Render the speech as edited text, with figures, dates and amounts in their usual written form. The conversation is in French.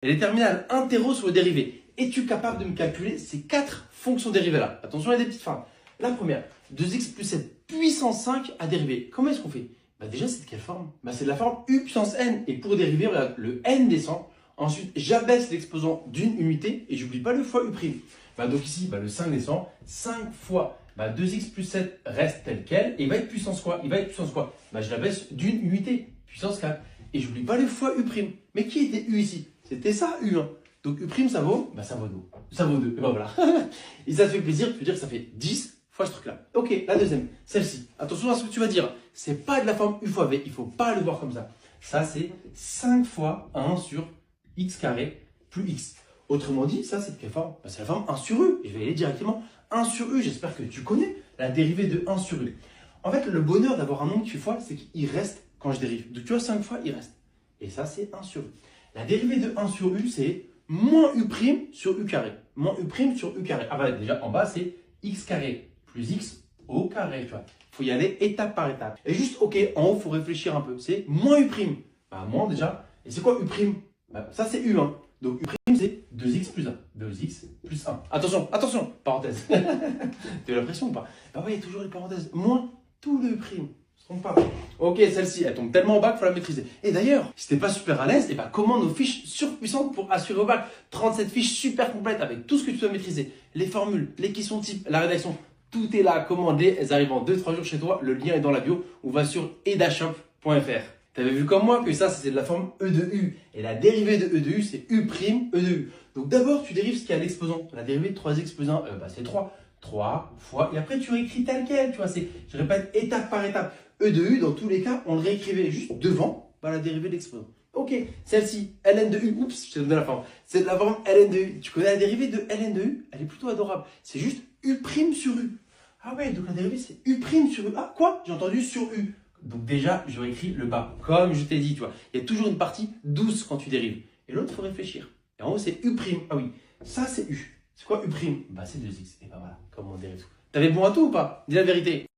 Et les terminales interro sur le dérivé. Es-tu capable de me calculer ces 4 fonctions dérivées là? Attention, il y a des petites fins. La première, 2x plus 7 puissance 5 à dériver. Comment est-ce qu'on fait? Déjà, c'est de quelle forme? C'est de la forme u puissance n. Et pour dériver, regarde, le n descend. Ensuite, j'abaisse l'exposant d'une unité et j'oublie pas le fois u'. Donc ici, le 5 descend. 5 fois 2x plus 7 reste tel quel. Et il va être puissance quoi? Il va être puissance quoi? Je l'abaisse d'une unité, puissance 4. Et j'oublie pas le fois u'. Mais qui était u ici? C'était ça, u1. Donc u', ça vaut ça vaut 2. Ça vaut 2. Et voilà. Et ça te fait plaisir, tu veux dire que ça fait 10 fois ce truc-là. Ok, la deuxième, celle-ci. Attention à ce que tu vas dire. C'est pas de la forme u fois v. Il faut pas le voir comme ça. Ça, c'est 5 fois 1 sur x carré plus x. Autrement dit, ça, c'est de quelle forme? C'est la forme 1 sur u. Et je vais aller directement 1 sur u. J'espère que tu connais la dérivée de 1 sur u. En fait, le bonheur d'avoir un nombre qui fait fois, c'est qu'il reste quand je dérive. Donc, tu vois, 5 fois, il reste. Et ça, c'est 1 sur u. La dérivée de 1 sur u, c'est moins u' sur u carré. Moins u' sur u carré. Déjà, en bas, c'est x carré plus x au carré. Il faut y aller étape par étape. Et juste, ok, en haut, il faut réfléchir un peu. C'est moins u'. Moins déjà. Et c'est quoi u'? Ça, c'est u1. Donc, u', c'est 2x plus 1. 2x plus 1. Attention, parenthèse. Tu as l'impression ou pas? Il y a toujours les parenthèses. Moins tout le u'. Pas. Ok, celle-ci, elle tombe tellement au bac, il faut la maîtriser. Et d'ailleurs, si t'es pas super à l'aise, commande nos fiches surpuissantes pour assurer au bac. 37 fiches super complètes avec tout ce que tu dois maîtriser. Les formules, les questions types, la rédaction. Tout est là à commander. Elles arrivent en 2-3 jours chez toi. Le lien est dans la bio ou va sur edashop.fr. T'avais vu comme moi que ça, c'est de la forme e de u. Et la dérivée de e de u, c'est u' e de u. Donc d'abord, tu dérives ce qui est à l'exposant. La dérivée de 3x plus 1, c'est 3. 3 fois, et après tu réécris tel quel, tu vois, je répète étape par étape. E de u, dans tous les cas, on le réécrivait juste devant la dérivée de l'exposant. Ok, celle-ci, ln de u, oups, je t'ai donné la forme. C'est de la forme ln de u. Tu connais la dérivée de ln de u? Elle est plutôt adorable. C'est juste u' sur u. Ah ouais, donc la dérivée c'est u' sur u. Ah quoi? J'ai entendu sur u. Donc déjà, je réécris le bas, comme je t'ai dit, tu vois. Il y a toujours une partie douce quand tu dérives. Et l'autre, il faut réfléchir. Et en haut, c'est u'. Ah oui, ça c'est u. C'est quoi u'? C'est 2x. Et voilà, comment on dérive tout. T'avais bon à tout ou pas? Dis la vérité.